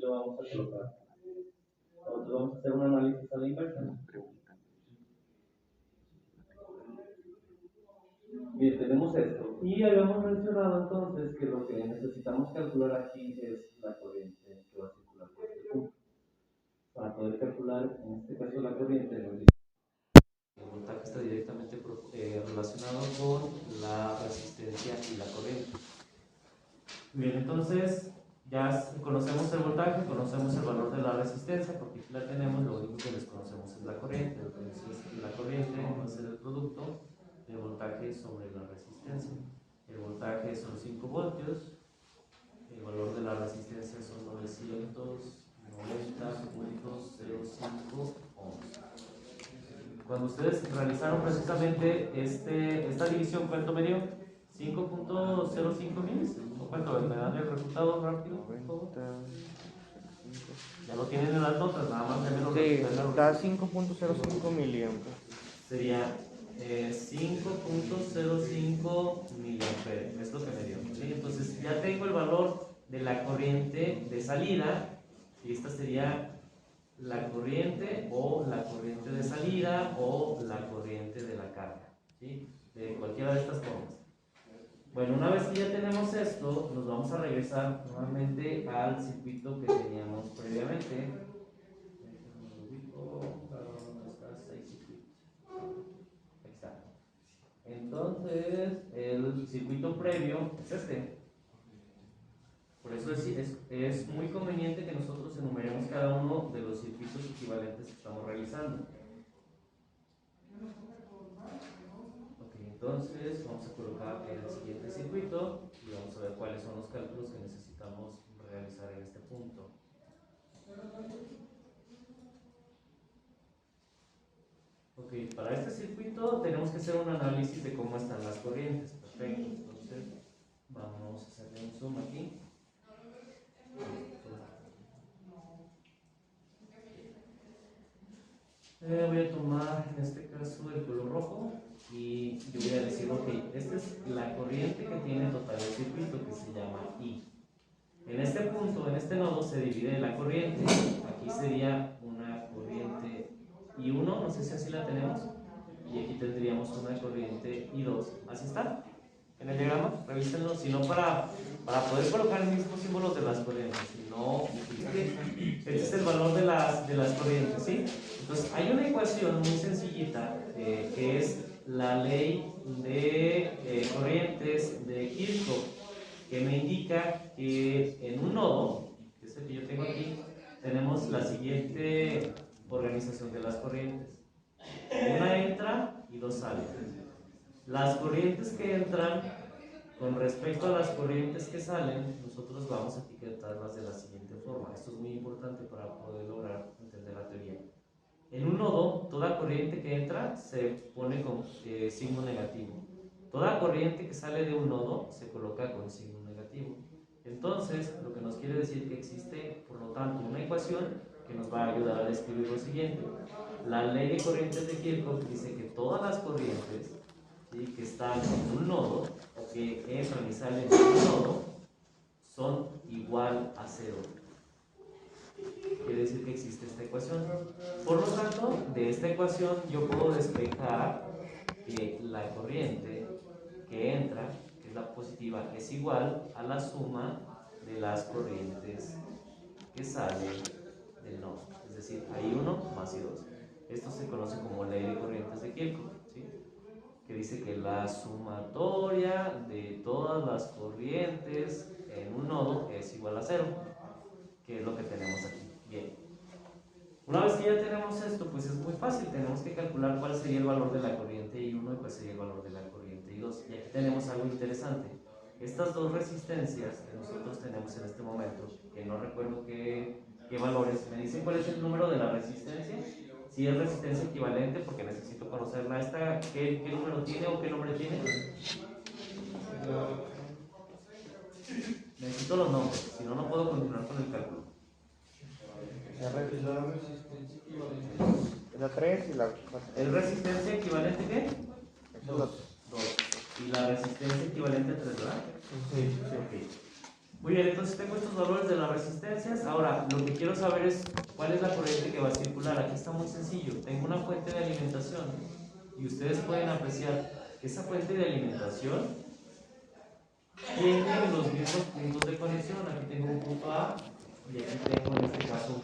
lo vamos a colocar. Nosotros vamos a hacer un análisis a la inversa. Bien, tenemos esto. Y habíamos mencionado entonces que lo que necesitamos calcular aquí es la corriente que va a circular por este punto. Para poder calcular, en este caso, la corriente, el voltaje está directamente relacionado con la resistencia y la corriente. Bien, entonces ya conocemos el voltaje, conocemos el valor de la resistencia, porque aquí la tenemos, lo único que desconocemos es la corriente. Entonces la corriente va a ser el producto del voltaje sobre la resistencia. El voltaje son 5 voltios, el valor de la resistencia son 990.05 ohms. Cuando ustedes realizaron precisamente esta división, ¿cuánto me dio? 5.05 milis. ¿O cuánto? ¿Me dan el resultado rápido? Ya lo tienen en las notas, nada más de menos. Sí, da 5.05 miliamperes. Sería 5.05 miliamperes, es lo que me dio. ¿Sí? Entonces ya tengo el valor de la corriente de salida, y esta sería la corriente o la corriente de salida o la corriente de la carga, ¿sí? De cualquiera de estas formas. Bueno, una vez que ya tenemos esto, nos vamos a regresar nuevamente al circuito que teníamos previamente. Entonces, el circuito previo es este. Por eso es muy conveniente que nosotros enumeremos cada uno de los circuitos equivalentes que estamos realizando. Ok, entonces vamos a colocar el siguiente circuito y vamos a ver cuáles son los cálculos que necesitamos realizar en este punto. Ok, para este circuito tenemos que hacer un análisis de cómo están las corrientes. Perfecto, entonces vamos a hacerle un zoom aquí. Voy a tomar en este caso el color rojo y yo voy a decir, ok, esta es la corriente que tiene total el circuito, que se llama I. En este punto, en este nodo, se divide la corriente. Aquí sería una corriente I1, no sé si así la tenemos, y aquí tendríamos una corriente I2. ¿Así está? En el diagrama, revísenlo, si no para poder colocar el mismo símbolo de las corrientes, si no, este es el valor de las corrientes, ¿sí? Entonces hay una ecuación muy sencillita que es la ley de corrientes de Kirchhoff, que me indica que en un nodo, que es el que yo tengo aquí, tenemos la siguiente organización de las corrientes. Una entra y dos salen. Las corrientes que entran con respecto a las corrientes que salen, nosotros vamos a etiquetarlas de la siguiente forma. Esto es muy importante para poder lograr entender la teoría. En un nodo, toda corriente que entra se pone con signo negativo. Toda corriente que sale de un nodo se coloca con signo negativo. Entonces, lo que nos quiere decir que existe, por lo tanto, una ecuación que nos va a ayudar a describir lo siguiente. La ley de corrientes de Kirchhoff dice que todas las corrientes, ¿sí?, que están en un nodo o que entran y salen de un nodo son igual a cero. Quiere decir que existe esta ecuación. Por lo tanto, de esta ecuación yo puedo despejar que la corriente que entra, que es la positiva, es igual a la suma de las corrientes que salen del nodo. Es decir, I1 más I2. Esto se conoce como ley de corrientes de Kirchhoff, ¿sí?, que dice que la sumatoria de todas las corrientes en un nodo es igual a cero, que es lo que tenemos aquí. Bien. Una vez que ya tenemos esto, pues es muy fácil. Tenemos que calcular cuál sería el valor de la corriente I1 y cuál sería el valor de la corriente I2. Y aquí tenemos algo interesante. Estas dos resistencias que nosotros tenemos en este momento, que no recuerdo qué valores, ¿me dicen cuál es el número de la resistencia? Si es resistencia equivalente, porque necesito conocerla. ¿Esta qué número tiene o qué nombre tiene? Necesito los nombres, si no, no puedo continuar con el cálculo. La 3 y la 4. ¿El resistencia equivalente qué? 2. ¿Y la resistencia equivalente a 3, verdad? Sí. Ok. Muy bien, entonces tengo estos valores de las resistencias. Ahora, lo que quiero saber es cuál es la corriente que va a circular. Aquí está muy sencillo. Tengo una fuente de alimentación y ustedes pueden apreciar que esa fuente de alimentación tiene los mismos puntos de conexión. Aquí tengo un punto A y aquí tengo en este caso un